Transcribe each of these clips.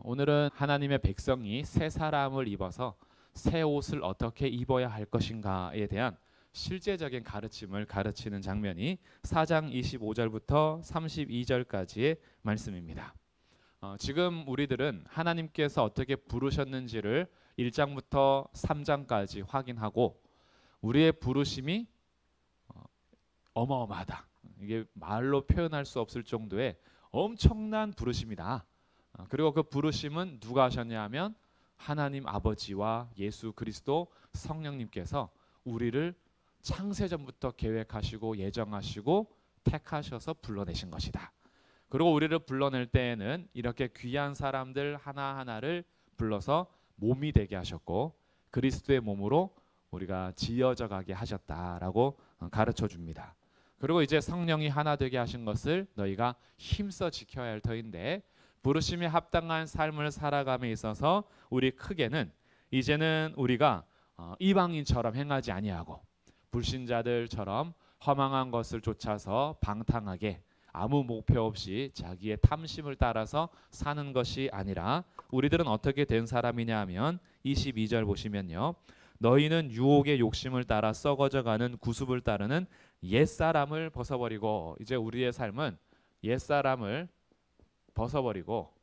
오늘은 하나님의 백성이 새 사람을 입어서 새 옷을 어떻게 입어야 할 것인가에 대한 실제적인 가르침을 가르치는 장면이 4장 25절부터 32절까지의 말씀입니다. 지금 우리들은 하나님께서 어떻게 부르셨는지를 1장부터 3장까지 확인하고 우리의 부르심이 어마어마하다. 이게 말로 표현할 수 없을 정도의 엄청난 부르심이다. 그리고 그 부르심은 누가 하셨냐 하면 하나님 아버지와 예수 그리스도 성령님께서 우리를 창세전부터 계획하시고 예정하시고 택하셔서 불러내신 것이다. 그리고 우리를 불러낼 때에는 이렇게 귀한 사람들 하나하나를 불러서 몸이 되게 하셨고 그리스도의 몸으로 우리가 지어져 가게 하셨다라고 가르쳐 줍니다. 그리고 이제 성령이 하나 되게 하신 것을 너희가 힘써 지켜야 할 터인데 부르심에 합당한 삶을 살아감에 있어서 우리 크게는 이제는 우리가 이방인처럼 행하지 아니하고 불신자들처럼 허망한 것을 쫓아서 방탕하게 아무 목표 없이 자기의 탐심을 따라서 사는 것이 아니라 우리들은 어떻게 된 사람이냐 하면 22절 보시면요. 너희는 유혹의 욕심을 따라 썩어져가는 구습을 따르는 옛사람을 벗어버리고 이제 우리의 삶은 옛사람을 벗어버리고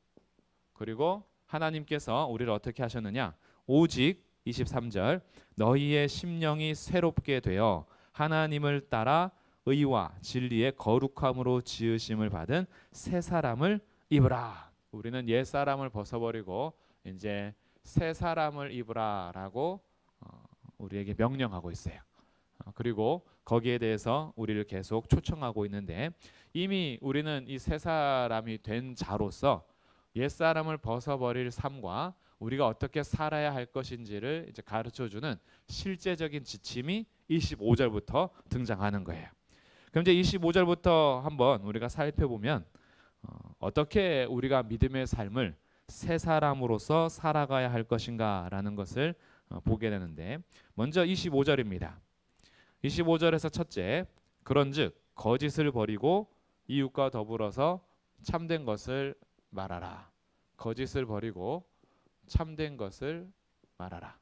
그리고 하나님께서 우리를 어떻게 하셨느냐 오직 23절 너희의 심령이 새롭게 되어 하나님을 따라 의와 진리의 거룩함으로 지으심을 받은 새 사람을 입으라. 우리는 옛 사람을 벗어버리고 이제 새 사람을 입으라라고 우리에게 명령하고 있어요. 그리고 거기에 대해서 우리를 계속 초청하고 있는데 이미 우리는 이 새 사람이 된 자로서 옛 사람을 벗어버릴 삶과 우리가 어떻게 살아야 할 것인지를 이제 가르쳐주는 실제적인 지침이 25절부터 등장하는 거예요. 그럼 이제 25절부터 한번 우리가 살펴보면 어떻게 우리가 믿음의 삶을 새 사람으로서 살아가야 할 것인가라는 것을 보게 되는데 먼저 25절입니다. 25절에서 첫째, 그런즉 거짓을 버리고 이웃과 더불어서 참된 것을 말하라. 거짓을 버리고 참된 것을 말하라.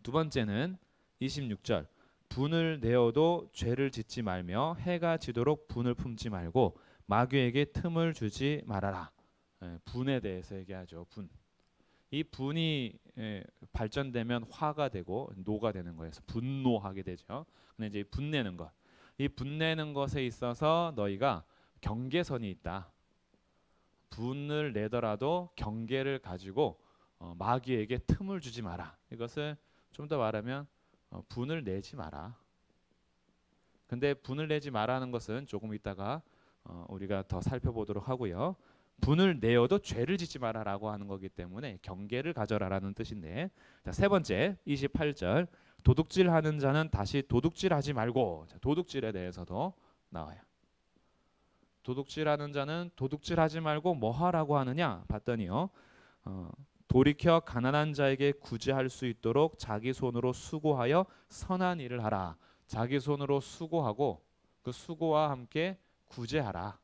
두 번째는 26절, 분을 내어도 죄를 짓지 말며 해가 지도록 분을 품지 말고 마귀에게 틈을 주지 말아라. 분에 대해서 얘기하죠. 분. 이 분이 발전되면 화가 되고 노가 되는 거예요. 그래서 분노하게 되죠. 근데 이제 분내는 것, 이 분내는 것에 있어서 너희가 경계선이 있다. 분을 내더라도 경계를 가지고 마귀에게 틈을 주지 마라. 이것을 좀 더 말하면 분을 내지 마라. 근데 분을 내지 마라는 것은 조금 이따가 우리가 더 살펴보도록 하고요. 분을 내어도 죄를 짓지 마라라고 하는 거기 때문에 경계를 가져라라는 뜻인데 자, 세 번째 28절 도둑질하는 자는 다시 도둑질하지 말고 자, 도둑질에 대해서도 나와요. 도둑질하는 자는 도둑질하지 말고 뭐 하라고 하느냐 봤더니요. 돌이켜 가난한 자에게 구제할 수 있도록 자기 손으로 수고하여 선한 일을 하라. 자기 손으로 수고하고 그 수고와 함께 구제하라.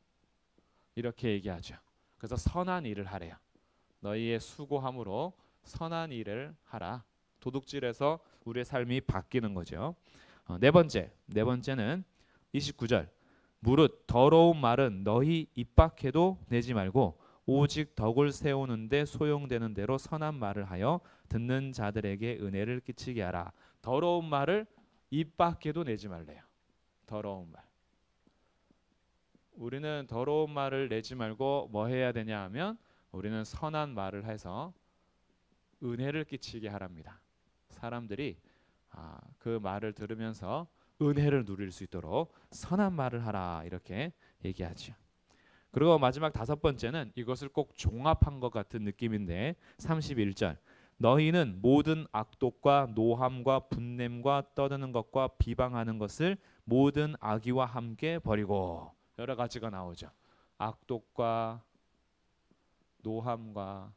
이렇게 얘기하죠. 그래서 선한 일을 하래요. 너희의 수고함으로 선한 일을 하라. 도둑질에서 우리의 삶이 바뀌는 거죠. 네 번째는 29절. 무릇 더러운 말은 너희 입 밖에도 내지 말고 오직 덕을 세우는데 소용되는 대로 선한 말을 하여 듣는 자들에게 은혜를 끼치게 하라. 더러운 말을 입 밖에도 내지 말래요. 더러운 말. 우리는 더러운 말을 내지 말고 뭐 해야 되냐 하면 우리는 선한 말을 해서 은혜를 끼치게 하랍니다. 사람들이 그 말을 들으면서 은혜를 누릴 수 있도록 선한 말을 하라 이렇게 얘기하죠. 그리고 마지막 다섯 번째는 이것을 꼭 종합한 것 같은 느낌인데 31절 너희는 모든 악독과 노함과 분냄과 떠드는 것과 비방하는 것을 모든 악의와 함께 버리고 여러 가지가 나오죠. 악독과 노함과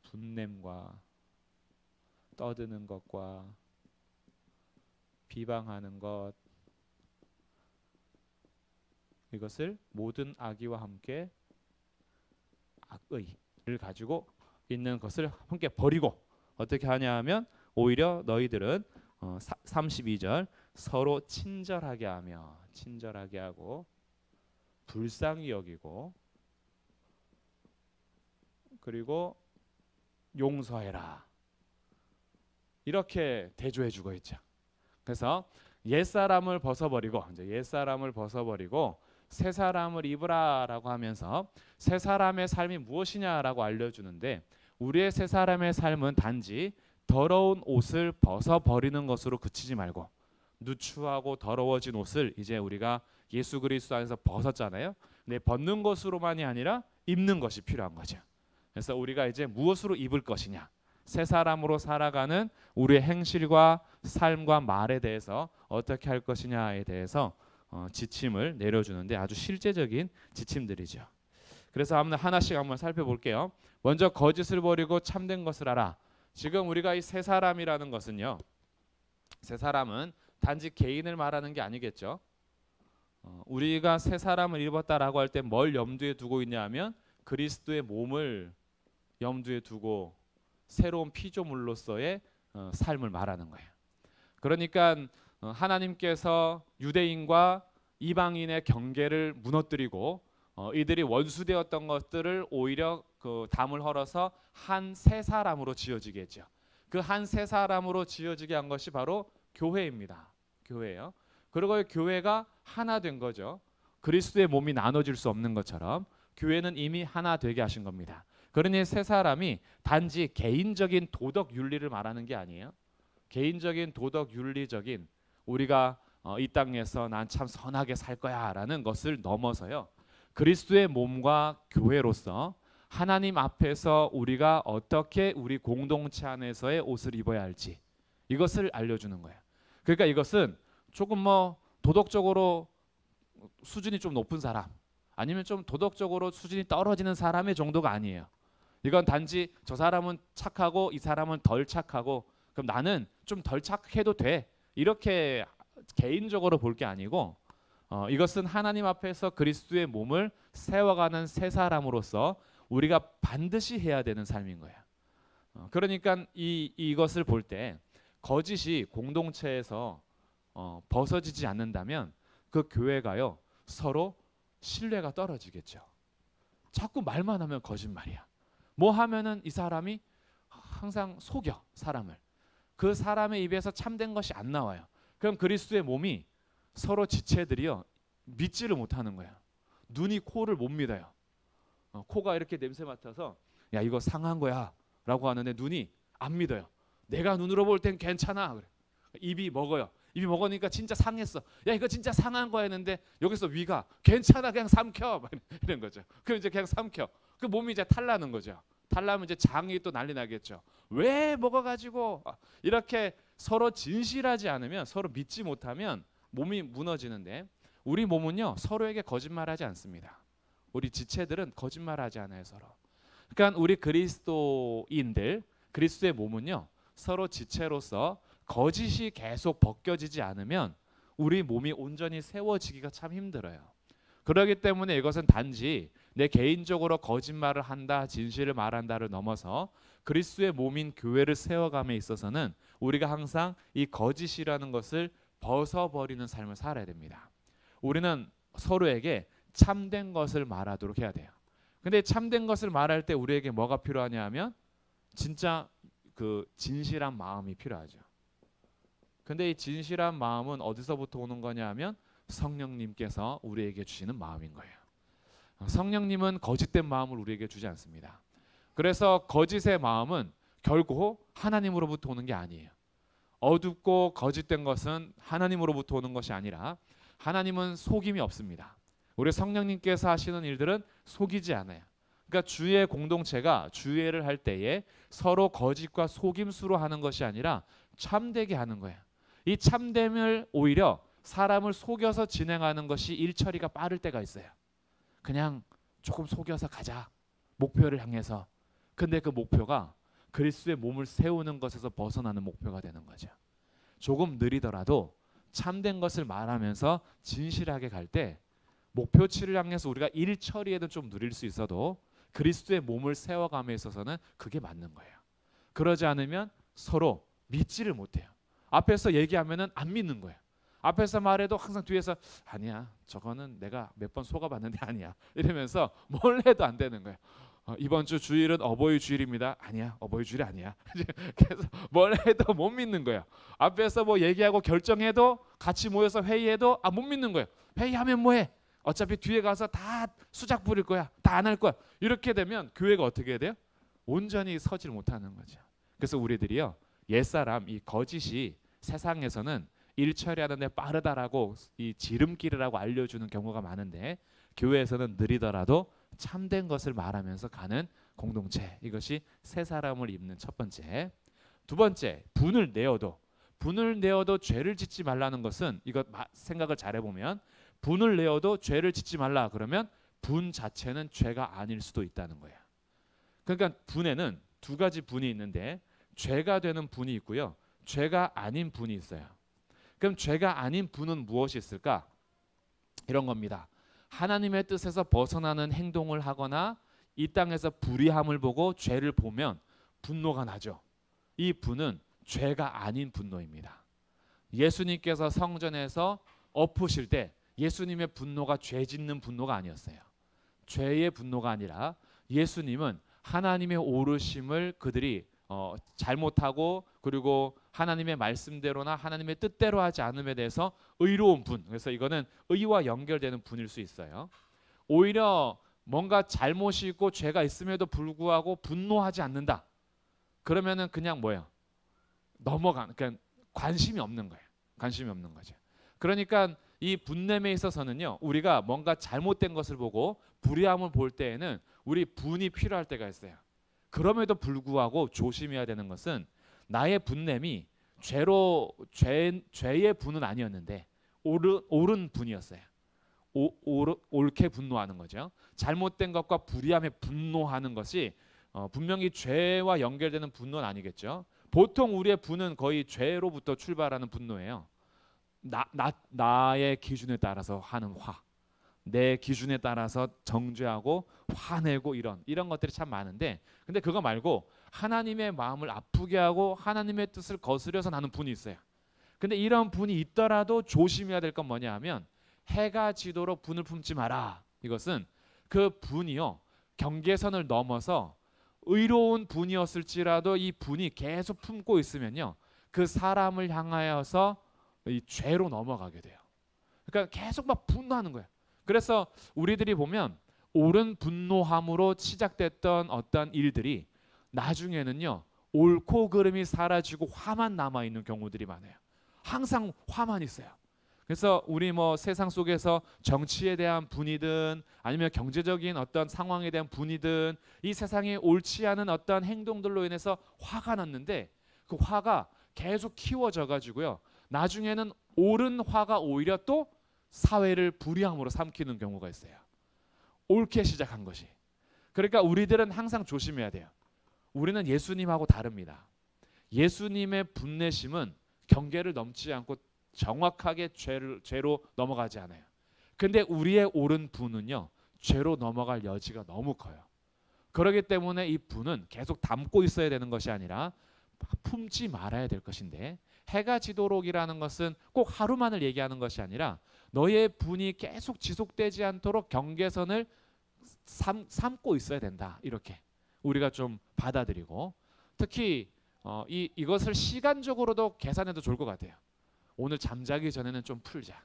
분냄과 떠드는 것과 비방하는 것 이것을 모든 악의와 함께 악의를 가지고 있는 것을 함께 버리고 어떻게 하냐 하면 오히려 너희들은 32절 서로 친절하게 하고 불쌍히 여기고 그리고 용서해라. 이렇게 대조해 주고 있죠. 그래서 옛사람을 벗어버리고 새 사람을 입으라라고 하면서 새 사람의 삶이 무엇이냐라고 알려주는데 우리의 새 사람의 삶은 단지 더러운 옷을 벗어버리는 것으로 그치지 말고 누추하고 더러워진 옷을 이제 우리가 예수 그리스도 안에서 벗었잖아요. 근데 벗는 것으로만이 아니라 입는 것이 필요한 거죠. 그래서 우리가 이제 무엇으로 입을 것이냐, 새 사람으로 살아가는 우리의 행실과 삶과 말에 대해서 어떻게 할 것이냐에 대해서 지침을 내려주는데 아주 실제적인 지침들이죠. 그래서 하나씩 한번 살펴볼게요. 먼저 거짓을 버리고 참된 것을 알아. 지금 우리가 이 새 사람이라는 것은요, 새 사람은 단지 개인을 말하는 게 아니겠죠. 우리가 새 사람을 입었다라고 할 때 뭘 염두에 두고 있냐 하면 그리스도의 몸을 염두에 두고 새로운 피조물로서의 삶을 말하는 거예요. 그러니까 하나님께서 유대인과 이방인의 경계를 무너뜨리고 이들이 원수되었던 것들을 오히려 그 담을 헐어서 한 새 사람으로 지어지게 했죠. 그 한 새 사람으로 지어지게 한 것이 바로 교회입니다. 교회예요. 그리고 교회가 하나 된 거죠. 그리스도의 몸이 나눠질 수 없는 것처럼 교회는 이미 하나 되게 하신 겁니다. 그러니 새 사람이 단지 개인적인 도덕 윤리를 말하는 게 아니에요. 개인적인 도덕 윤리적인 우리가 이 땅에서 난 참 선하게 살 거야라는 것을 넘어서요. 그리스도의 몸과 교회로서 하나님 앞에서 우리가 어떻게 우리 공동체 안에서의 옷을 입어야 할지 이것을 알려주는 거예요. 그러니까 이것은 조금 도덕적으로 수준이 좀 높은 사람 아니면 좀 도덕적으로 수준이 떨어지는 사람의 정도가 아니에요. 이건 단지 저 사람은 착하고 이 사람은 덜 착하고 그럼 나는 좀 덜 착해도 돼 이렇게 개인적으로 볼 게 아니고 이것은 하나님 앞에서 그리스도의 몸을 세워가는 새 사람으로서 우리가 반드시 해야 되는 삶인 거예요. 그러니까 이것을 볼 때 거짓이 공동체에서 벗어지지 않는다면 그 교회가요 서로 신뢰가 떨어지겠죠. 자꾸 말만 하면 거짓말이야. 뭐 하면은 이 사람이 항상 속여 사람을. 그 사람의 입에서 참된 것이 안 나와요. 그럼 그리스도의 몸이 서로 지체들이요 믿지를 못하는 거야. 눈이 코를 못 믿어요. 코가 이렇게 냄새 맡아서 야 이거 상한 거야 라고 하는데 눈이 안 믿어요. 내가 눈으로 볼 땐 괜찮아. 그래. 입이 먹어요. 입이 먹으니까 진짜 상했어. 야 이거 진짜 상한 거야 했는데 여기서 위가 괜찮아 그냥 삼켜 이런 거죠. 그럼 이제 그냥 삼켜. 그 몸이 이제 탈나는 거죠. 탈나면 이제 장이 또 난리 나겠죠. 왜 먹어가지고 이렇게 서로 진실하지 않으면 서로 믿지 못하면 몸이 무너지는데 우리 몸은요 서로에게 거짓말하지 않습니다. 우리 지체들은 거짓말하지 않아요 서로. 그러니까 우리 그리스도인들 그리스도의 몸은요 서로 지체로서 거짓이 계속 벗겨지지 않으면 우리 몸이 온전히 세워지기가 참 힘들어요. 그렇기 때문에 이것은 단지 내 개인적으로 거짓말을 한다, 진실을 말한다를 넘어서 그리스도의 몸인 교회를 세워감에 있어서는 우리가 항상 이 거짓이라는 것을 벗어버리는 삶을 살아야 됩니다. 우리는 서로에게 참된 것을 말하도록 해야 돼요. 근데 참된 것을 말할 때 우리에게 뭐가 필요하냐 하면 진짜 그 진실한 마음이 필요하죠. 근데 이 진실한 마음은 어디서부터 오는 거냐 하면 성령님께서 우리에게 주시는 마음인 거예요. 성령님은 거짓된 마음을 우리에게 주지 않습니다. 그래서 거짓의 마음은 결국 하나님으로부터 오는 게 아니에요. 어둡고 거짓된 것은 하나님으로부터 오는 것이 아니라 하나님은 속임이 없습니다. 우리 성령님께서 하시는 일들은 속이지 않아요. 그러니까 주의 공동체가 주회를 할 때에 서로 거짓과 속임수로 하는 것이 아니라 참되게 하는 거예요. 이 참됨을 오히려 사람을 속여서 진행하는 것이 일 처리가 빠를 때가 있어요. 그냥 조금 속여서 가자. 목표를 향해서. 근데 그 목표가 그리스도의 몸을 세우는 것에서 벗어나는 목표가 되는 거죠. 조금 느리더라도 참된 것을 말하면서 진실하게 갈 때 목표치를 향해서 우리가 일 처리에도 좀 느릴 수 있어도 그리스도의 몸을 세워감에 있어서는 그게 맞는 거예요. 그러지 않으면 서로 믿지를 못해요. 앞에서 얘기하면은 안 믿는 거예요. 앞에서 말해도 항상 뒤에서 아니야, 저거는 내가 몇 번 속아봤는데 아니야, 이러면서 뭘 해도 안 되는 거예요. 이번 주 주일은 어버이 주일입니다. 아니야, 어버이 주일이 아니야. 그래서 뭘 해도 못 믿는 거예요. 앞에서 뭐 얘기하고 결정해도, 같이 모여서 회의해도 못 믿는 거예요. 회의하면 뭐해? 어차피 뒤에 가서 다 수작 부릴 거야. 다 안 할 거야. 이렇게 되면 교회가 어떻게 돼요? 온전히 서질 못하는 거죠. 그래서 우리들이요, 옛사람 이 거짓이 세상에서는 일 처리하는데 빠르다라고 이 지름길이라고 알려주는 경우가 많은데, 교회에서는 느리더라도 참된 것을 말하면서 가는 공동체, 이것이 새 사람을 입는 첫 번째. 두 번째, 분을 내어도 죄를 짓지 말라는 것은, 이것 생각을 잘 해보면 분을 내어도 죄를 짓지 말라 그러면 분 자체는 죄가 아닐 수도 있다는 거예요. 그러니까 분에는 두 가지 분이 있는데, 죄가 되는 분이 있고요, 죄가 아닌 분이 있어요. 그럼 죄가 아닌 분은 무엇이 있을까? 이런 겁니다. 하나님의 뜻에서 벗어나는 행동을 하거나 이 땅에서 불의함을 보고 죄를 보면 분노가 나죠. 이 분은 죄가 아닌 분노입니다. 예수님께서 성전에서 엎으실 때 예수님의 분노가 죄 짓는 분노가 아니었어요. 죄의 분노가 아니라 예수님은 하나님의 오르심을 그들이 잘못하고, 그리고 하나님의 말씀대로나 하나님의 뜻대로 하지 않음에 대해서 의로운 분, 그래서 이거는 의와 연결되는 분일 수 있어요. 오히려 뭔가 잘못이 있고 죄가 있음에도 불구하고 분노하지 않는다 그러면은 그냥 뭐예요? 넘어가는, 그러니까 관심이 없는 거예요. 관심이 없는 거죠. 그러니까 이 분냄에 있어서는요, 우리가 뭔가 잘못된 것을 보고 불의함을 볼 때에는 우리 분이 필요할 때가 있어요. 그럼에도 불구하고 조심해야 되는 것은, 나의 분냄이 죄의 분은 아니었는데 옳은 분이었어요. 옳게 분노하는 거죠. 잘못된 것과 불의함에 분노하는 것이 분명히 죄와 연결되는 분노는 아니겠죠. 보통 우리의 분은 거의 죄로부터 출발하는 분노예요. 나의 기준에 따라서 하는 화, 내 기준에 따라서 정죄하고 화내고 이런 것들이 참 많은데, 근데 그거 말고 하나님의 마음을 아프게 하고 하나님의 뜻을 거스려서 나는 분이 있어요. 근데 이런 분이 있더라도 조심해야 될 건 뭐냐 하면, 해가 지도록 분을 품지 마라. 이것은 그 분이요, 경계선을 넘어서 의로운 분이었을지라도 이 분이 계속 품고 있으면요, 그 사람을 향하여서 이 죄로 넘어가게 돼요. 그러니까 계속 막 분노하는 거예요. 그래서 우리들이 보면 옳은 분노함으로 시작됐던 어떤 일들이 나중에는요, 옳고 그름이 사라지고 화만 남아있는 경우들이 많아요. 항상 화만 있어요. 그래서 우리 뭐 세상 속에서 정치에 대한 분이든 아니면 경제적인 어떤 상황에 대한 분이든 이 세상에 옳지 않은 어떤 행동들로 인해서 화가 났는데, 그 화가 계속 키워져 가지고요, 나중에는 옳은 화가 오히려 또 사회를 불의함으로 삼키는 경우가 있어요. 옳게 시작한 것이. 그러니까 우리들은 항상 조심해야 돼요. 우리는 예수님하고 다릅니다. 예수님의 분내심은 경계를 넘지 않고 정확하게 죄로 넘어가지 않아요. 근데 우리의 옳은 분은요, 죄로 넘어갈 여지가 너무 커요. 그렇기 때문에 이 분은 계속 담고 있어야 되는 것이 아니라 품지 말아야 될 것인데, 해가 지도록이라는 것은 꼭 하루만을 얘기하는 것이 아니라 너의 분이 계속 지속되지 않도록 경계선을 삼고 있어야 된다, 이렇게 우리가 좀 받아들이고, 특히 이것을 시간적으로도 계산해도 좋을 것 같아요. 오늘 잠자기 전에는 좀 풀자.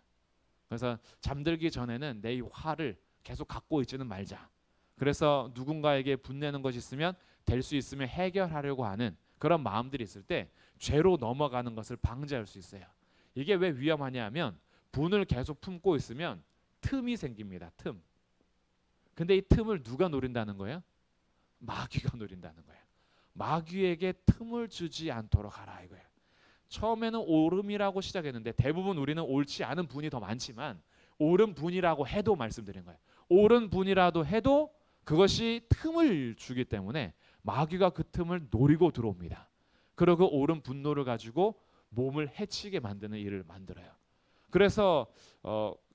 그래서 잠들기 전에는 내 이 화를 계속 갖고 있지는 말자. 그래서 누군가에게 분내는 것이 있으면 될 수 있으면 해결하려고 하는 그런 마음들이 있을 때 죄로 넘어가는 것을 방지할 수 있어요. 이게 왜 위험하냐면, 분을 계속 품고 있으면 틈이 생깁니다. 틈. 근데 이 틈을 누가 노린다는 거예요? 마귀가 노린다는 거예요. 마귀에게 틈을 주지 않도록 하라 이거예요. 처음에는 옳음이라고 시작했는데 대부분 우리는 옳지 않은 분이 더 많지만, 옳은 분이라고 해도 말씀드린 거예요. 옳은 분이라도 해도 그것이 틈을 주기 때문에 마귀가 그 틈을 노리고 들어옵니다. 그리고 옳은 분노를 가지고 몸을 해치게 만드는 일을 만들어요. 그래서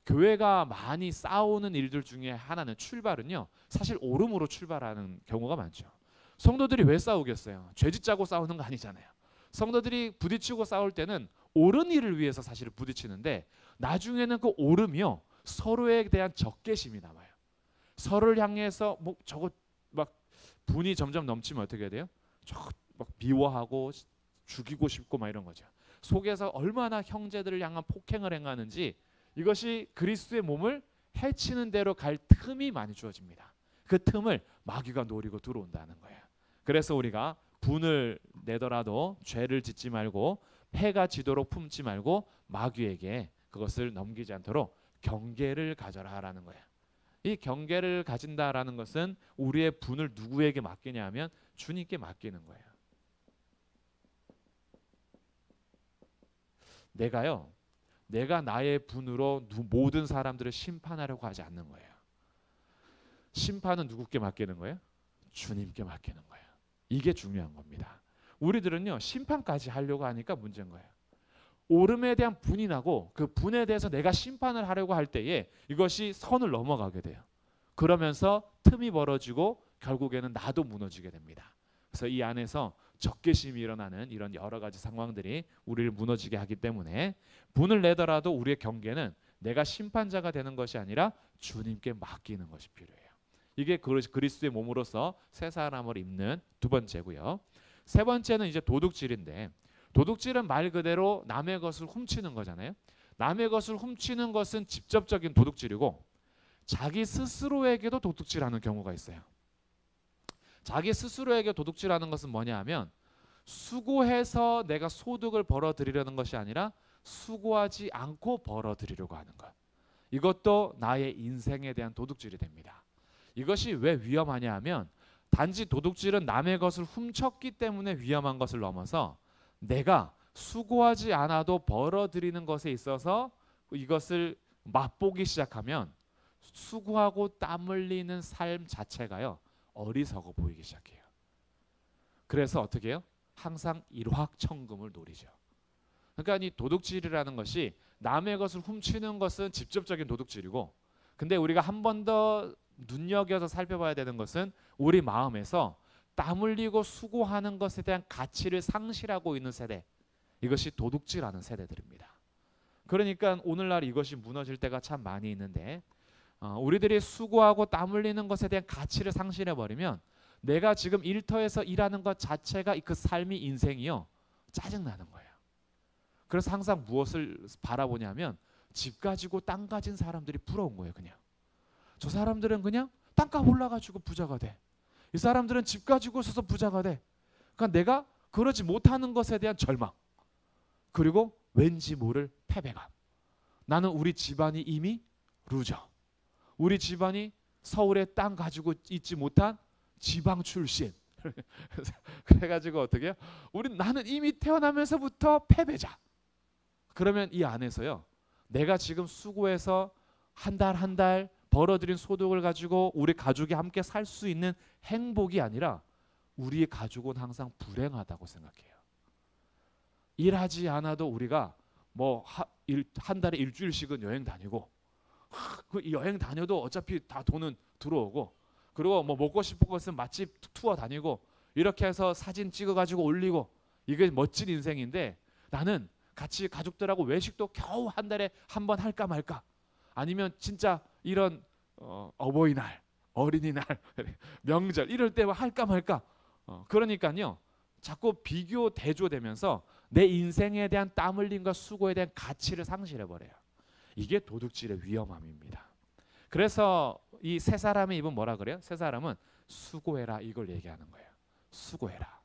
교회가 많이 싸우는 일들 중에 하나는 출발은요, 사실 오름으로 출발하는 경우가 많죠. 성도들이 왜 싸우겠어요? 죄짓자고 싸우는 거 아니잖아요. 성도들이 부딪히고 싸울 때는 옳은 일을 위해서 사실 부딪히는데, 나중에는 그 오름이요, 서로에 대한 적개심이 남아요. 서로를 향해서 뭐 저거 막 분이 점점 넘치면 어떻게 돼요? 저거 막 미워하고 죽이고 싶고 막 이런 거죠. 속에서 얼마나 형제들을 향한 폭행을 행하는지, 이것이 그리스도의 몸을 해치는 대로 갈 틈이 많이 주어집니다. 그 틈을 마귀가 노리고 들어온다는 거예요. 그래서 우리가 분을 내더라도 죄를 짓지 말고 패가 지도록 품지 말고 마귀에게 그것을 넘기지 않도록 경계를 가져라라는 거예요. 이 경계를 가진다라는 것은 우리의 분을 누구에게 맡기냐 하면 주님께 맡기는 거예요. 내가 나의 분으로 모든 사람들을 심판하려고 하지 않는 거예요. 심판은 누구께 맡기는 거예요? 주님께 맡기는 거예요. 이게 중요한 겁니다. 우리들은요, 심판까지 하려고 하니까 문제인 거예요. 오름에 대한 분이 나고 그 분에 대해서 내가 심판을 하려고 할 때에 이것이 선을 넘어가게 돼요. 그러면서 틈이 벌어지고 결국에는 나도 무너지게 됩니다. 그래서 이 안에서 적개심이 일어나는 이런 여러 가지 상황들이 우리를 무너지게 하기 때문에 분을 내더라도 우리의 경계는 내가 심판자가 되는 것이 아니라 주님께 맡기는 것이 필요해요. 이게 그리스도의 몸으로서 새 사람을 입는 두 번째고요. 세 번째는 이제 도둑질인데, 도둑질은 말 그대로 남의 것을 훔치는 거잖아요. 남의 것을 훔치는 것은 직접적인 도둑질이고, 자기 스스로에게도 도둑질하는 경우가 있어요. 자기 스스로에게 도둑질하는 것은 뭐냐 하면, 수고해서 내가 소득을 벌어들이려는 것이 아니라 수고하지 않고 벌어들이려고 하는 것. 이것도 나의 인생에 대한 도둑질이 됩니다. 이것이 왜 위험하냐 하면, 단지 도둑질은 남의 것을 훔쳤기 때문에 위험한 것을 넘어서 내가 수고하지 않아도 벌어들이는 것에 있어서 이것을 맛보기 시작하면 수고하고 땀 흘리는 삶 자체가요, 어리석어 보이기 시작해요. 그래서 어떻게 해요? 항상 일확천금을 노리죠. 그러니까 이 도둑질이라는 것이, 남의 것을 훔치는 것은 직접적인 도둑질이고, 근데 우리가 한 번 더 눈여겨서 살펴봐야 되는 것은 우리 마음에서 땀 흘리고 수고하는 것에 대한 가치를 상실하고 있는 세대, 이것이 도둑질하는 세대들입니다. 그러니까 오늘날 이것이 무너질 때가 참 많이 있는데, 우리들이 수고하고 땀 흘리는 것에 대한 가치를 상실해버리면 내가 지금 일터에서 일하는 것 자체가 그 삶이 인생이요, 짜증나는 거예요. 그래서 항상 무엇을 바라보냐면, 집 가지고 땅 가진 사람들이 부러운 거예요. 그냥 저 사람들은 그냥 땅값 올라가지고 부자가 돼. 이 사람들은 집 가지고 있어서 부자가 돼. 그러니까 내가 그러지 못하는 것에 대한 절망, 그리고 왠지 모를 패배감. 나는 우리 집안이 이미 루저, 우리 집안이 서울에 땅 가지고 있지 못한 지방 출신. 그래가지고 어떻게 해요? 나는 이미 태어나면서부터 패배자. 그러면 이 안에서요, 내가 지금 수고해서 한 달 한 달 벌어들인 소득을 가지고 우리 가족이 함께 살 수 있는 행복이 아니라 우리의 가족은 항상 불행하다고 생각해요. 일하지 않아도 우리가 뭐 한 달에 일주일씩은 여행 다니고, 그 여행 다녀도 어차피 다 돈은 들어오고, 그리고 뭐 먹고 싶은 것은 맛집 투어 다니고, 이렇게 해서 사진 찍어가지고 올리고, 이게 멋진 인생인데, 나는 같이 가족들하고 외식도 겨우 한 달에 한 번 할까 말까, 아니면 진짜 이런 어버이날, 어린이날, 명절 이럴 때 할까 말까. 그러니까요, 자꾸 비교 대조되면서 내 인생에 대한 땀 흘림과 수고에 대한 가치를 상실해버려요. 이게 도둑질의 위험함입니다. 그래서 이 세 사람의 입은 뭐라 그래요? 세 사람은 수고해라, 이걸 얘기하는 거예요. 수고해라.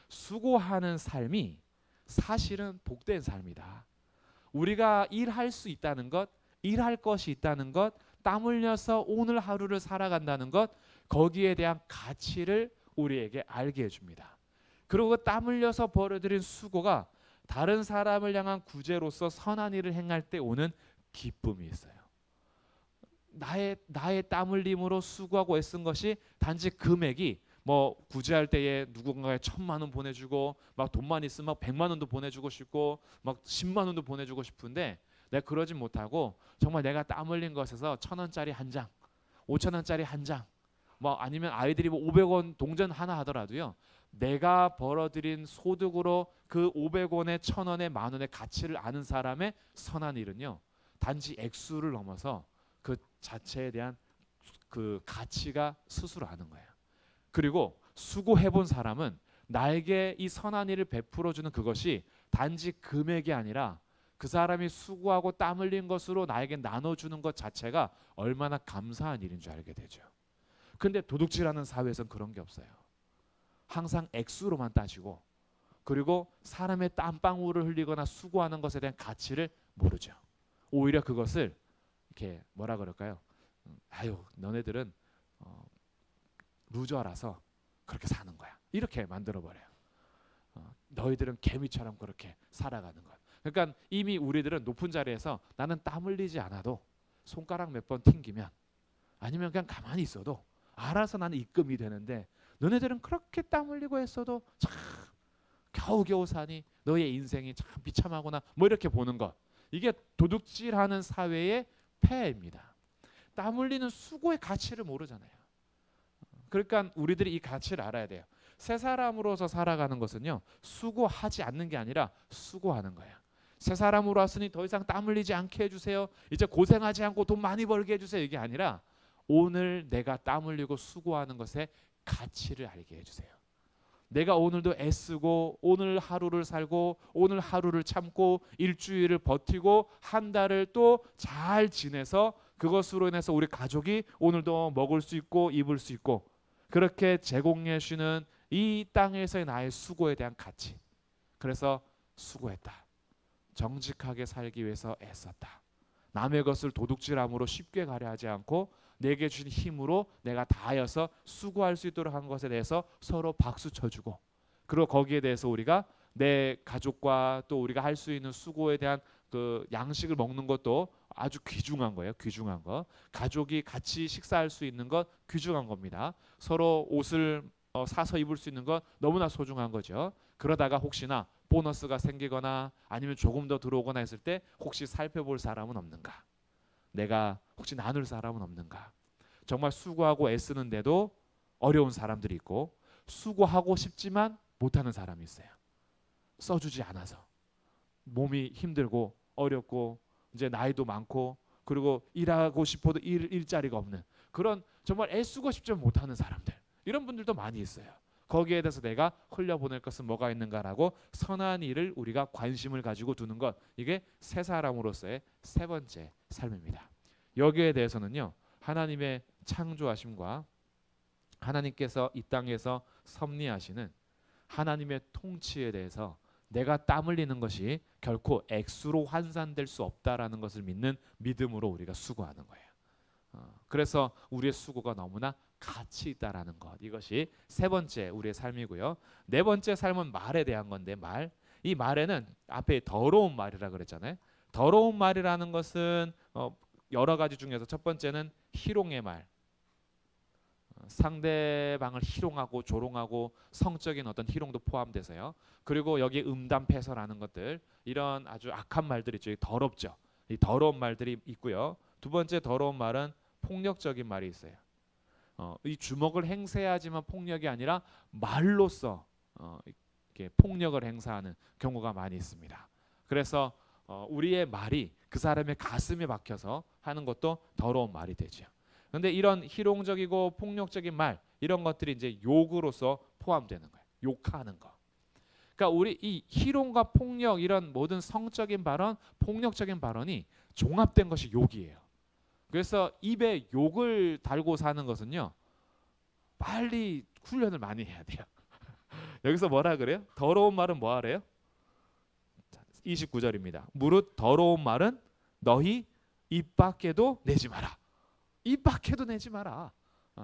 수고하는 삶이 사실은 복된 삶이다. 우리가 일할 수 있다는 것, 일할 것이 있다는 것, 땀 흘려서 오늘 하루를 살아간다는 것, 거기에 대한 가치를 우리에게 알게 해줍니다. 그리고 땀 흘려서 벌어들인 수고가 다른 사람을 향한 구제로서 선한 일을 행할 때 오는 기쁨이 있어요. 나의 땀 흘림으로 수고하고 애쓴 것이 단지 금액이 뭐 구제할 때에 누군가에 1,000만 원 보내주고, 막 돈만 있으면 막 100만 원도 보내주고 싶고, 막 10만 원도 보내주고 싶은데, 내가 그러지 못하고 정말 내가 땀 흘린 것에서 1,000원짜리 한 장, 5,000원짜리 한 장, 뭐 아니면 아이들이 뭐 500원 동전 하나 하더라도요. 내가 벌어들인 소득으로 그 500원에 1,000원에 만원의 가치를 아는 사람의 선한 일은요. 단지 액수를 넘어서 그 자체에 대한 그 가치가 스스로 아는 거예요. 그리고 수고해본 사람은 나에게 이 선한 일을 베풀어주는 그것이 단지 금액이 아니라 그 사람이 수고하고 땀 흘린 것으로 나에게 나눠주는 것 자체가 얼마나 감사한 일인 줄 알게 되죠. 근데 도둑질하는 사회에서는 그런 게 없어요. 항상 액수로만 따지고 그리고 사람의 땀방울을 흘리거나 수고하는 것에 대한 가치를 모르죠. 오히려 그것을 이렇게 뭐라 그럴까요? 아유 너네들은 루저라서 그렇게 사는 거야. 이렇게 만들어버려요. 너희들은 개미처럼 그렇게 살아가는 것. 그러니까 이미 우리들은 높은 자리에서 나는 땀 흘리지 않아도 손가락 몇 번 튕기면 아니면 그냥 가만히 있어도 알아서 나는 입금이 되는데 너네들은 그렇게 땀 흘리고 했어도 참 겨우겨우 사니 너의 인생이 참 비참하구나 뭐 이렇게 보는 것. 이게 도둑질하는 사회의 폐해입니다. 땀 흘리는 수고의 가치를 모르잖아요. 그러니까 우리들이 이 가치를 알아야 돼요. 새 사람으로서 살아가는 것은요. 수고하지 않는 게 아니라 수고하는 거예요. 새 사람으로 왔으니 더 이상 땀 흘리지 않게 해주세요. 이제 고생하지 않고 돈 많이 벌게 해주세요. 이게 아니라 오늘 내가 땀 흘리고 수고하는 것의 가치를 알게 해주세요. 내가 오늘도 애쓰고 오늘 하루를 살고 오늘 하루를 참고 일주일을 버티고 한 달을 또 잘 지내서 그것으로 인해서 우리 가족이 오늘도 먹을 수 있고 입을 수 있고 그렇게 제공해 주는 이 땅에서의 나의 수고에 대한 가치. 그래서 수고했다. 정직하게 살기 위해서 애썼다. 남의 것을 도둑질함으로 쉽게 가려 하지 않고 내게 주신 힘으로 내가 다하여서 수고할 수 있도록 한 것에 대해서 서로 박수 쳐주고 그리고 거기에 대해서 우리가 내 가족과 또 우리가 할 수 있는 수고에 대한 그 양식을 먹는 것도 아주 귀중한 거예요. 귀중한 거. 가족이 같이 식사할 수 있는 것 귀중한 겁니다. 서로 옷을 사서 입을 수 있는 것 너무나 소중한 거죠. 그러다가 혹시나 보너스가 생기거나 아니면 조금 더 들어오거나 했을 때 혹시 살펴볼 사람은 없는가? 내가 혹시 나눌 사람은 없는가? 정말 수고하고 애쓰는데도 어려운 사람들이 있고 수고하고 싶지만 못하는 사람이 있어요. 써주지 않아서 몸이 힘들고 어렵고 이제 나이도 많고 그리고 일하고 싶어도 일자리가 없는 그런 정말 애쓰고 싶지만 못하는 사람들 이런 분들도 많이 있어요. 거기에 대해서 내가 흘려보낼 것은 뭐가 있는가라고 선한 일을 우리가 관심을 가지고 두는 것 이게 새 사람으로서의 세 번째 삶입니다. 여기에 대해서는요. 하나님의 창조하심과 하나님께서 이 땅에서 섭리하시는 하나님의 통치에 대해서 내가 땀 흘리는 것이 결코 액수로 환산될 수 없다라는 것을 믿는 믿음으로 우리가 수고하는 거예요. 그래서 우리의 수고가 너무나 가치 있다라는 것 이것이 세 번째 우리의 삶이고요. 네 번째 삶은 말에 대한 건데 말. 이 말에는 앞에 더러운 말이라 그랬잖아요. 더러운 말이라는 것은 여러 가지 중에서 첫 번째는 희롱의 말. 상대방을 희롱하고 조롱하고 성적인 어떤 희롱도 포함돼서요. 그리고 여기 음담패설하는 것들 이런 아주 악한 말들이 있죠. 더럽죠. 이 더러운 말들이 있고요. 두 번째 더러운 말은 폭력적인 말이 있어요. 이 주먹을 행사하지만 폭력이 아니라 말로써 이렇게 폭력을 행사하는 경우가 많이 있습니다. 그래서 우리의 말이 그 사람의 가슴에 박혀서 하는 것도 더러운 말이 되죠. 그런데 이런 희롱적이고 폭력적인 말 이런 것들이 이제 욕으로서 포함되는 거예요. 욕하는 거. 그러니까 우리 이 희롱과 폭력 이런 모든 성적인 발언, 폭력적인 발언이 종합된 것이 욕이에요. 그래서 입에 욕을 달고 사는 것은요. 빨리 훈련을 많이 해야 돼요. 여기서 뭐라 그래요? 더러운 말은 뭐 하래요? 29절입니다. 무릇 더러운 말은 너희 입 밖에도 내지 마라. 입 밖에도 내지 마라.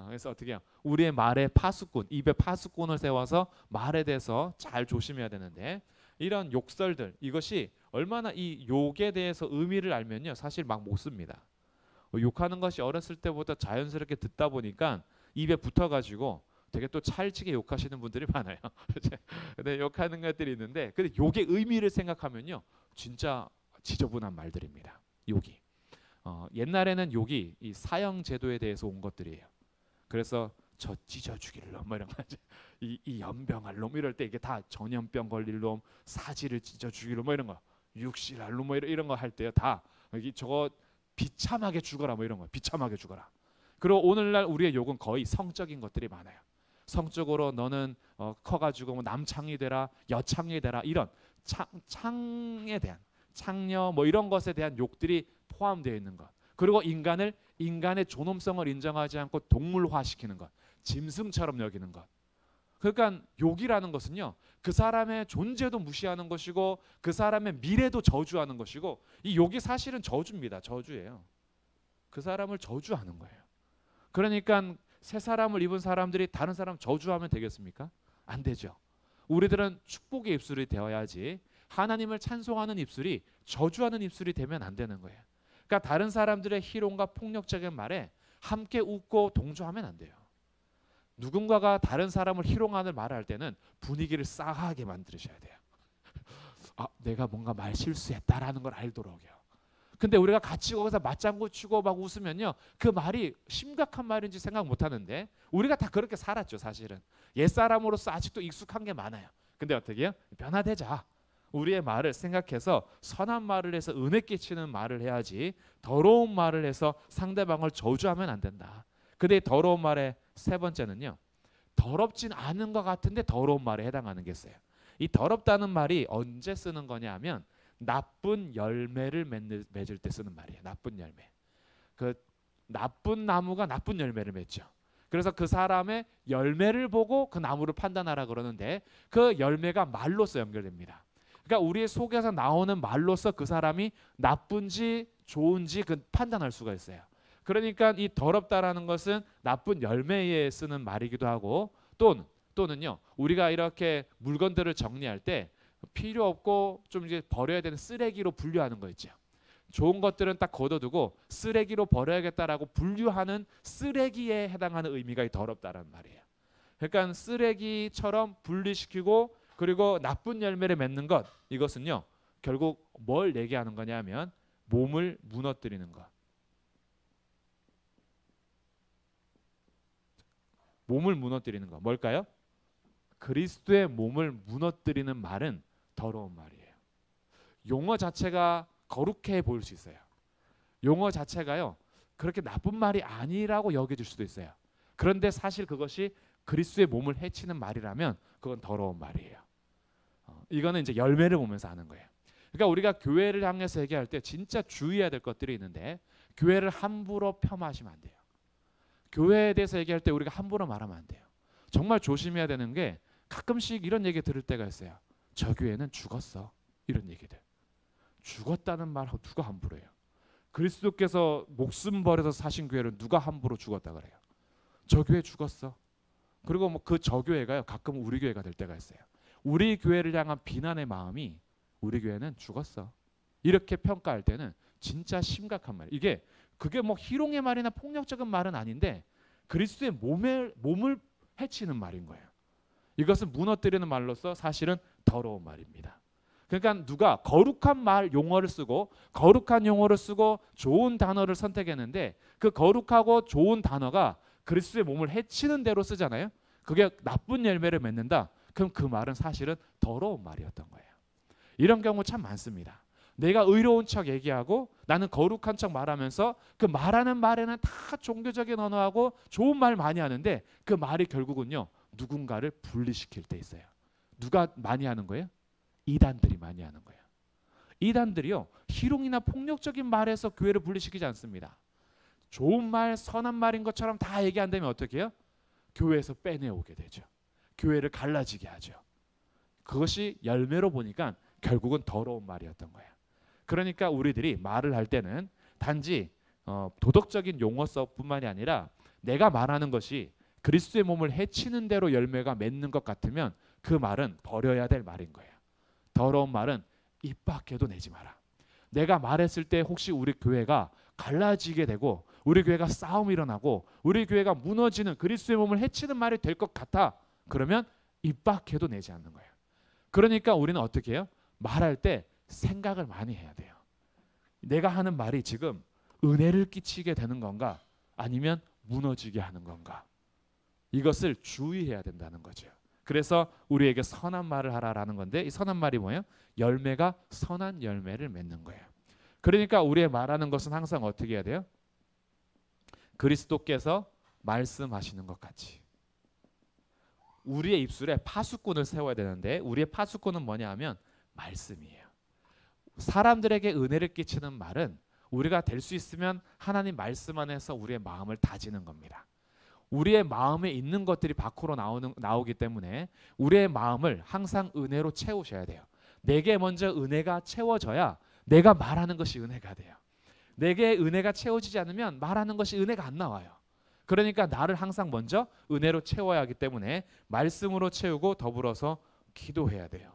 그래서 어떻게 해요? 우리의 말에 파수꾼, 입에 파수꾼을 세워서 말에 대해서 잘 조심해야 되는데 이런 욕설들 이것이 얼마나 이 욕에 대해서 의미를 알면요. 사실 막 못 씁니다. 욕하는 것이 어렸을 때보다 자연스럽게 듣다 보니까 입에 붙어가지고 되게 또 찰지게 욕하시는 분들이 많아요. 근데 욕하는 것들이 있는데 근데 욕의 의미를 생각하면요. 진짜 지저분한 말들입니다. 욕이. 옛날에는 욕이 이 사형 제도에 대해서 온 것들이에요. 그래서 저 찢어 죽일 놈, 뭐 이런 거, 이 연병할 놈, 이럴 때 이게 다 전염병 걸릴 놈, 사지를 찢어 죽일 놈, 뭐 이런 거, 육실할 놈, 뭐 이런 거 할 때요, 다 여기 저거 비참하게 죽어라, 뭐 이런 거, 비참하게 죽어라. 그리고 오늘날 우리의 욕은 거의 성적인 것들이 많아요. 성적으로 너는 커가지고 뭐 남창이 되라, 여창이 되라, 이런 창에 대한, 창녀 뭐 이런 것에 대한 욕들이 포함되어 있는 것. 그리고 인간의 존엄성을 인정하지 않고 동물화시키는 것, 짐승처럼 여기는 것. 그러니까 욕이라는 것은요, 그 사람의 존재도 무시하는 것이고 그 사람의 미래도 저주하는 것이고, 이 욕이 사실은 저주입니다. 저주예요. 그 사람을 저주하는 거예요. 그러니까 새 사람을 입은 사람들이 다른 사람 저주하면 되겠습니까? 안 되죠. 우리들은 축복의 입술이 되어야지, 하나님을 찬송하는 입술이 저주하는 입술이 되면 안 되는 거예요. 그러니까 다른 사람들의 희롱과 폭력적인 말에 함께 웃고 동조하면 안 돼요. 누군가가 다른 사람을 희롱하는 말을 할 때는 분위기를 싸하게 만드셔야 돼요. 내가 뭔가 말 실수했다라는 걸 알도록요. 근데 우리가 같이 거기서 맞장구 치고 막 웃으면요, 그 말이 심각한 말인지 생각 못 하는데, 우리가 다 그렇게 살았죠. 사실은 옛사람으로서 아직도 익숙한 게 많아요. 근데 어떻게 해요? 변화되자. 우리의 말을 생각해서 선한 말을 해서 은혜 끼치는 말을 해야지, 더러운 말을 해서 상대방을 저주하면 안 된다. 근데 더러운 말의 세 번째는요, 더럽진 않은 것 같은데 더러운 말에 해당하는 게 있어요. 이 더럽다는 말이 언제 쓰는 거냐 하면 나쁜 열매를 맺을 때 쓰는 말이에요. 나쁜 열매. 그 나쁜 나무가 나쁜 열매를 맺죠. 그래서 그 사람의 열매를 보고 그 나무를 판단하라 그러는데, 그 열매가 말로서 연결됩니다. 그러니까 우리의 속에서 나오는 말로서 그 사람이 나쁜지 좋은지 그 판단할 수가 있어요. 그러니까 이 더럽다라는 것은 나쁜 열매에 쓰는 말이기도 하고, 또는요, 우리가 이렇게 물건들을 정리할 때 필요 없고 좀 이제 버려야 되는 쓰레기로 분류하는 거 있죠. 좋은 것들은 딱 걷어두고 쓰레기로 버려야겠다라고 분류하는 쓰레기에 해당하는 의미가 이 더럽다라는 말이에요. 그러니까 쓰레기처럼 분리시키고, 그리고 나쁜 열매를 맺는 것, 이것은요 결국 뭘 얘기하는 거냐면 몸을 무너뜨리는 것. 몸을 무너뜨리는 것. 뭘까요? 그리스도의 몸을 무너뜨리는 말은 더러운 말이에요. 용어 자체가 거룩해 보일 수 있어요. 용어 자체가요 그렇게 나쁜 말이 아니라고 여겨질 수도 있어요. 그런데 사실 그것이 그리스도의 몸을 해치는 말이라면 그건 더러운 말이에요. 이거는 이제 열매를 보면서 하는 거예요. 그러니까 우리가 교회를 향해서 얘기할 때 진짜 주의해야 될 것들이 있는데, 교회를 함부로 폄하하시면 안 돼요. 교회에 대해서 얘기할 때 우리가 함부로 말하면 안 돼요. 정말 조심해야 되는 게, 가끔씩 이런 얘기 들을 때가 있어요. 저 교회는 죽었어. 이런 얘기들. 죽었다는 말 누가 함부로 해요? 그리스도께서 목숨 버려서 사신 교회를 누가 함부로 죽었다 그래요? 저 교회 죽었어. 그리고 뭐 그 저 교회가요 가끔 우리 교회가 될 때가 있어요. 우리 교회를 향한 비난의 마음이 우리 교회는 죽었어. 이렇게 평가할 때는 진짜 심각한 말이에요. 그게 뭐 희롱의 말이나 폭력적인 말은 아닌데 그리스도의 몸을 해치는 말인 거예요. 이것은 무너뜨리는 말로서 사실은 더러운 말입니다. 그러니까 누가 거룩한 말 용어를 쓰고 거룩한 용어를 쓰고 좋은 단어를 선택했는데, 그 거룩하고 좋은 단어가 그리스도의 몸을 해치는 대로 쓰잖아요. 그게 나쁜 열매를 맺는다. 그럼 그 말은 사실은 더러운 말이었던 거예요. 이런 경우 참 많습니다. 내가 의로운 척 얘기하고 나는 거룩한 척 말하면서 그 말하는 말에는 다 종교적인 언어하고 좋은 말 많이 하는데, 그 말이 결국은요 누군가를 분리시킬 때 있어요. 누가 많이 하는 거예요? 이단들이 많이 하는 거예요. 이단들이요 희롱이나 폭력적인 말에서 교회를 분리시키지 않습니다. 좋은 말, 선한 말인 것처럼 다 얘기한다면 어떻게 해요? 교회에서 빼내오게 되죠. 교회를 갈라지게 하죠. 그것이 열매로 보니까 결국은 더러운 말이었던 거예요. 그러니까 우리들이 말을 할 때는 단지 도덕적인 용어서뿐만이 아니라 내가 말하는 것이 그리스도의 몸을 해치는 대로 열매가 맺는 것 같으면 그 말은 버려야 될 말인 거예요. 더러운 말은 입 밖에도 내지 마라. 내가 말했을 때 혹시 우리 교회가 갈라지게 되고 우리 교회가 싸움이 일어나고 우리 교회가 무너지는, 그리스도의 몸을 해치는 말이 될 것 같아. 그러면 입 밖에도 내지 않는 거예요. 그러니까 우리는 어떻게 해요? 말할 때 생각을 많이 해야 돼요. 내가 하는 말이 지금 은혜를 끼치게 되는 건가 아니면 무너지게 하는 건가, 이것을 주의해야 된다는 거죠. 그래서 우리에게 선한 말을 하라라는 건데, 이 선한 말이 뭐예요? 열매가 선한 열매를 맺는 거예요. 그러니까 우리의 말하는 것은 항상 어떻게 해야 돼요? 그리스도께서 말씀하시는 것 같이. 우리의 입술에 파수꾼을 세워야 되는데, 우리의 파수꾼은 뭐냐 하면 말씀이에요. 사람들에게 은혜를 끼치는 말은 우리가 될 수 있으면 하나님 말씀 안에서 우리의 마음을 다지는 겁니다. 우리의 마음에 있는 것들이 밖으로 나오기 때문에 우리의 마음을 항상 은혜로 채우셔야 돼요. 내게 먼저 은혜가 채워져야 내가 말하는 것이 은혜가 돼요. 내게 은혜가 채워지지 않으면 말하는 것이 은혜가 안 나와요. 그러니까 나를 항상 먼저 은혜로 채워야 하기 때문에 말씀으로 채우고 더불어서 기도해야 돼요.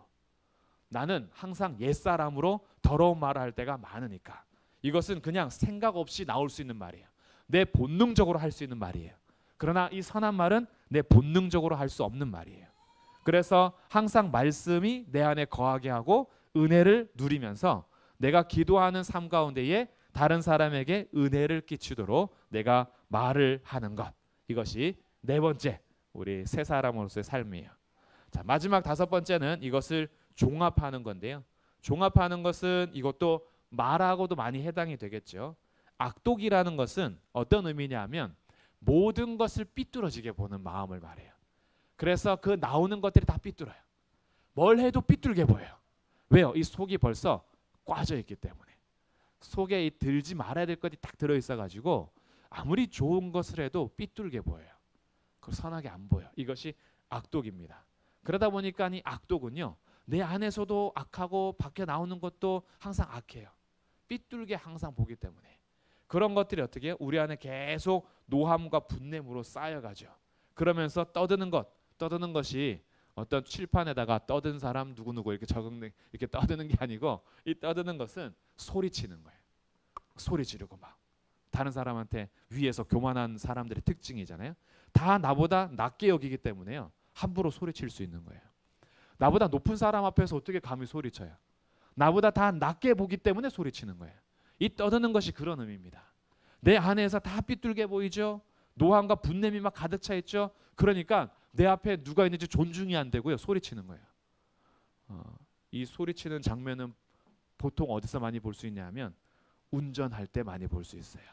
나는 항상 옛사람으로 더러운 말을 할 때가 많으니까, 이것은 그냥 생각 없이 나올 수 있는 말이에요. 내 본능적으로 할 수 있는 말이에요. 그러나 이 선한 말은 내 본능적으로 할 수 없는 말이에요. 그래서 항상 말씀이 내 안에 거하게 하고 은혜를 누리면서 내가 기도하는 삶 가운데에 다른 사람에게 은혜를 끼치도록 내가 말을 하는 것, 이것이 네 번째 우리 새 사람으로서의 삶이에요. 자, 마지막 다섯 번째는 이것을 종합하는 건데요. 종합하는 것은 이것도 말하고도 많이 해당이 되겠죠. 악독이라는 것은 어떤 의미냐 하면 모든 것을 삐뚤어지게 보는 마음을 말해요. 그래서 그 나오는 것들이 다 삐뚤어요. 뭘 해도 삐뚤게 보여요. 왜요? 이 속이 벌써 꽈져 있기 때문에. 속에 들지 말아야 될 것이 딱 들어있어 가지고 아무리 좋은 것을 해도 삐뚤게 보여요. 그 선하게 안 보여. 이것이 악독입니다. 그러다 보니까 이 악독은요, 내 안에서도 악하고 밖에 나오는 것도 항상 악해요. 삐뚤게 항상 보기 때문에. 그런 것들이 어떻게 해요? 우리 안에 계속 노함과 분냄으로 쌓여가죠. 그러면서 떠드는 것이 어떤 칠판에다가 떠든 사람 누구누구 이렇게 이렇게 떠드는 게 아니고, 이 떠드는 것은 소리치는 거예요. 소리 지르고 막 다른 사람한테 위에서 교만한 사람들의 특징이잖아요. 다 나보다 낮게 여기기 때문에요, 함부로 소리칠 수 있는 거예요. 나보다 높은 사람 앞에서 어떻게 감히 소리쳐요? 나보다 다 낮게 보기 때문에 소리치는 거예요. 이 떠드는 것이 그런 의미입니다. 내 안에서 다 삐뚤게 보이죠. 노함과 분냄이 막 가득 차 있죠. 그러니까 내 앞에 누가 있는지 존중이 안 되고요, 소리치는 거예요. 이 소리치는 장면은 보통 어디서 많이 볼 수 있냐면 운전할 때 많이 볼 수 있어요.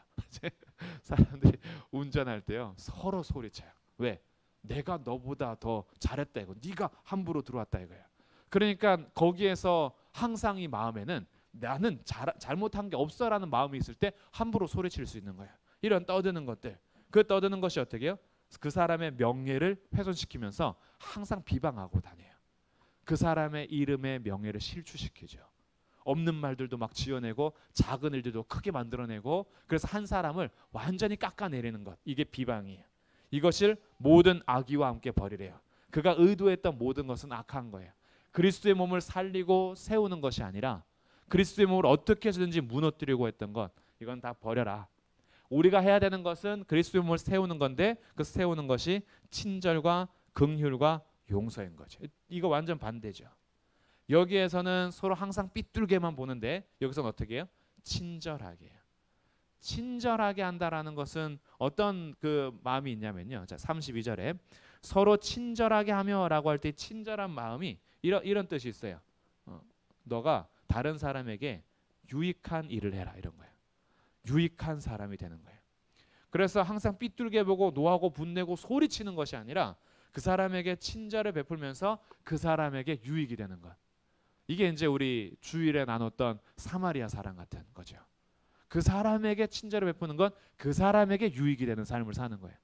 사람들이 운전할 때요 서로 소리쳐요. 왜? 내가 너보다 더 잘했다 이거, 네가 함부로 들어왔다 이거예요. 그러니까 거기에서 항상 이 마음에는 나는 잘못한 게 없어라는 마음이 있을 때 함부로 소리칠 수 있는 거예요. 이런 떠드는 것들, 그 떠드는 것이 어떻게 해요? 그 사람의 명예를 훼손시키면서 항상 비방하고 다녀요. 그 사람의 이름의 명예를 실추시키죠. 없는 말들도 막 지어내고 작은 일들도 크게 만들어내고, 그래서 한 사람을 완전히 깎아내리는 것, 이게 비방이에요. 이것을 모든 악의와 함께 버리래요. 그가 의도했던 모든 것은 악한 거예요. 그리스도의 몸을 살리고 세우는 것이 아니라 그리스도의 몸을 어떻게 해서든지 무너뜨리고 했던 것, 이건 다 버려라. 우리가 해야 되는 것은 그리스도의 몸을 세우는 건데, 그 세우는 것이 친절과 긍휼과 용서인 거죠. 이거 완전 반대죠. 여기에서는 서로 항상 삐뚤게만 보는데 여기서는 어떻게 해요? 친절하게 해요. 친절하게 한다라는 것은 어떤 그 마음이 있냐면요. 자, 32절에 서로 친절하게 하며라고 할 때 친절한 마음이 이런 뜻이 있어요. 너가 다른 사람에게 유익한 일을 해라, 이런 거예요. 유익한 사람이 되는 거예요. 그래서 항상 삐뚤게 보고 노하고 분내고 소리치는 것이 아니라 그 사람에게 친절을 베풀면서 그 사람에게 유익이 되는 것. 이게 이제 우리 주일에 나눴던 사마리아 사람 같은 거죠. 그 사람에게 친절을 베푸는 건 그 사람에게 유익이 되는 삶을 사는 거예요.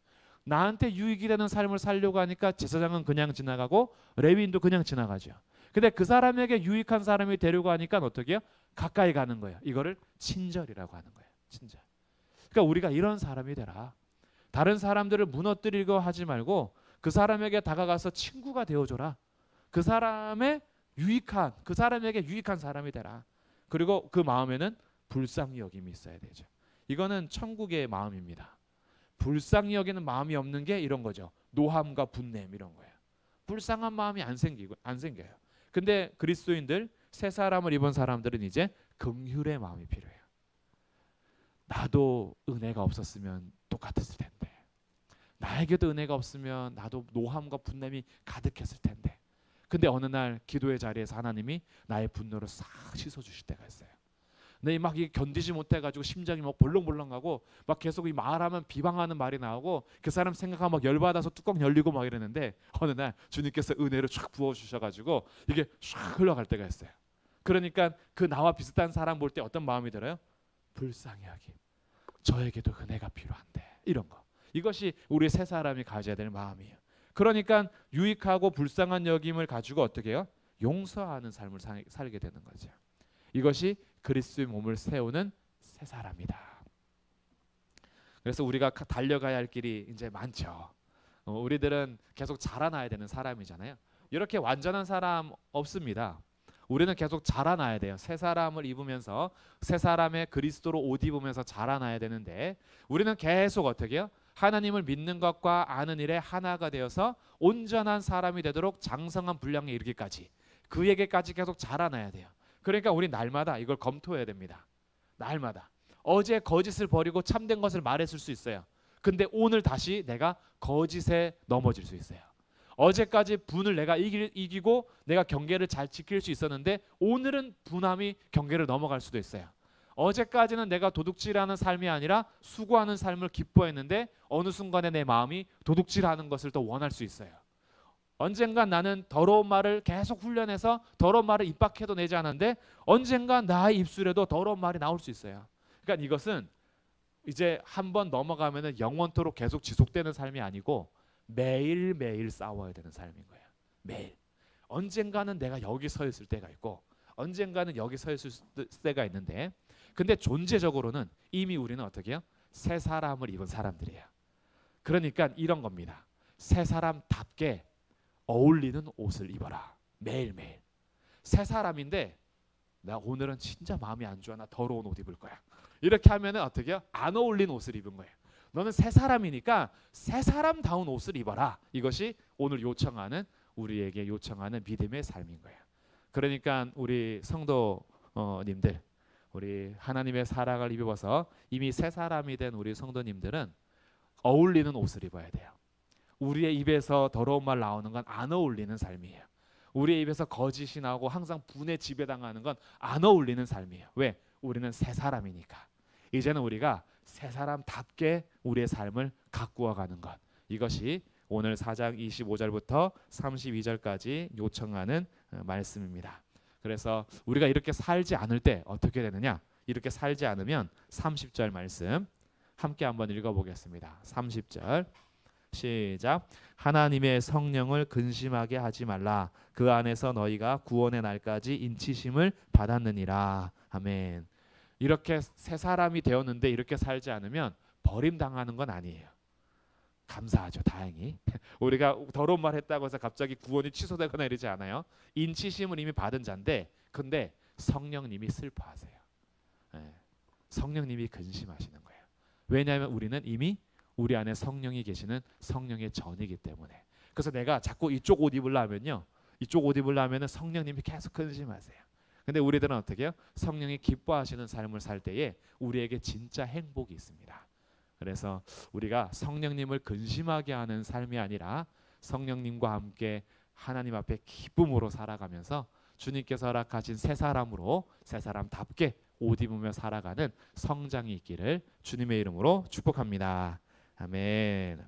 나한테 유익이 되는 삶을 살려고 하니까 제사장은 그냥 지나가고 레위인도 그냥 지나가죠. 근데 그 사람에게 유익한 사람이 되려고 하니까 어떻게 해요? 가까이 가는 거예요. 이거를 친절이라고 하는 거예요. 친절. 그러니까 우리가 이런 사람이 되라. 다른 사람들을 무너뜨리고 하지 말고 그 사람에게 다가가서 친구가 되어줘라. 그 사람에게 유익한 사람이 되라. 그리고 그 마음에는 불쌍히 여김이 있어야 되죠. 이거는 천국의 마음입니다. 불쌍히 여기는 마음이 없는 게 이런 거죠. 노함과 분냄 이런 거예요. 불쌍한 마음이 안 생겨요. 근데 그리스도인들, 새 사람을 입은 사람들은 이제 긍휼의 마음이 필요해요. 나도 은혜가 없었으면 똑같았을 텐데, 나에게도 은혜가 없으면 나도 노함과 분냄이 가득했을 텐데. 근데 어느 날 기도의 자리에서 하나님이 나의 분노를 싹 씻어주실 때가 있어요. 근데 막 이 견디지 못해가지고 심장이 막 벌렁벌렁하고 막 계속 이 말하면 비방하는 말이 나오고 그 사람 생각하면 막 열받아서 뚜껑 열리고 막 이러는데, 어느 날 주님께서 은혜를 쫙 부어주셔가지고 이게 쫙 흘러갈 때가 있어요. 그러니까 그 나와 비슷한 사람 볼 때 어떤 마음이 들어요? 불쌍히 하기, 저에게도 은혜가 필요한데, 이런 거. 이것이 우리 새 사람이 가져야 될 마음이에요. 그러니까 유익하고 불쌍한 여김을 가지고 어떻게 해요? 용서하는 삶을 살게 되는 거죠. 이것이 그리스도의 몸을 세우는 새 사람이다. 그래서 우리가 달려가야 할 길이 이제 많죠. 우리들은 계속 자라나야 되는 사람이잖아요. 이렇게 완전한 사람 없습니다. 우리는 계속 자라나야 돼요. 새 사람을 입으면서 새 사람의 그리스도로 옷 입으면서 자라나야 되는데, 우리는 계속 어떻게 해요? 하나님을 믿는 것과 아는 일에 하나가 되어서 온전한 사람이 되도록 장성한 분량에 이르기까지, 그에게까지 계속 자라나야 돼요. 그러니까 우리 날마다 이걸 검토해야 됩니다. 날마다. 어제 거짓을 버리고 참된 것을 말했을 수 있어요. 근데 오늘 다시 내가 거짓에 넘어질 수 있어요. 어제까지 분을 내가 이기고 내가 경계를 잘 지킬 수 있었는데, 오늘은 분함이 경계를 넘어갈 수도 있어요. 어제까지는 내가 도둑질하는 삶이 아니라 수고하는 삶을 기뻐했는데, 어느 순간에 내 마음이 도둑질하는 것을 더 원할 수 있어요. 언젠가 나는 더러운 말을 계속 훈련해서 더러운 말을 입 밖에도 내지 않았는데, 언젠가 나의 입술에도 더러운 말이 나올 수 있어요. 그러니까 이것은 이제 한번 넘어가면은 영원토록 계속 지속되는 삶이 아니고 매일매일 싸워야 되는 삶인 거예요. 매일. 언젠가는 내가 여기 서 있을 때가 있고 언젠가는 여기 서 있을 때가 있는데, 근데 존재적으로는 이미 우리는 어떻게 해요? 새 사람을 입은 사람들이에요. 그러니까 이런 겁니다. 새 사람답게 어울리는 옷을 입어라. 매일매일. 새 사람인데 나 오늘은 진짜 마음이 안 좋아, 나 더러운 옷 입을 거야, 이렇게 하면은 어떻게 해요? 안 어울리는 옷을 입은 거예요. 너는 새 사람이니까 새 사람다운 옷을 입어라. 이것이 오늘 요청하는, 우리에게 요청하는 믿음의 삶인 거예요. 그러니까 우리 성도님들, 우리 하나님의 사랑을 입어서 이미 새 사람이 된 우리 성도님들은 어울리는 옷을 입어야 돼요. 우리의 입에서 더러운 말 나오는 건 안 어울리는 삶이에요. 우리의 입에서 거짓이 나오고 항상 분에 지배당하는 건 안 어울리는 삶이에요. 왜? 우리는 새 사람이니까. 이제는 우리가 새 사람답게 우리의 삶을 가꾸어 가는 것, 이것이 오늘 4장 25절부터 32절까지 요청하는 말씀입니다. 그래서 우리가 이렇게 살지 않을 때 어떻게 되느냐? 이렇게 살지 않으면 30절 말씀 함께 한번 읽어보겠습니다. 30절 시작. 하나님의 성령을 근심하게 하지 말라. 그 안에서 너희가 구원의 날까지 인치심을 받았느니라. 아멘. 이렇게 새 사람이 되었는데 이렇게 살지 않으면 버림당하는 건 아니에요. 감사하죠. 다행히. 우리가 더러운 말 했다고 해서 갑자기 구원이 취소되거나 이러지 않아요. 인치심을 이미 받은 자인데, 근데 성령님이 슬퍼하세요. 네. 성령님이 근심하시는 거예요. 왜냐하면 우리는 이미 우리 안에 성령이 계시는 성령의 전이기 때문에. 그래서 내가 자꾸 이쪽 옷 입으려면요, 이쪽 옷 입으려면은 성령님이 계속 근심하세요. 근데 우리들은 어떻게 해요? 성령이 기뻐하시는 삶을 살 때에 우리에게 진짜 행복이 있습니다. 그래서 우리가 성령님을 근심하게 하는 삶이 아니라 성령님과 함께 하나님 앞에 기쁨으로 살아가면서 주님께서 허락하신 새 사람으로, 새 사람답게 옷 입으며 살아가는 성장이 있기를 주님의 이름으로 축복합니다. 아멘.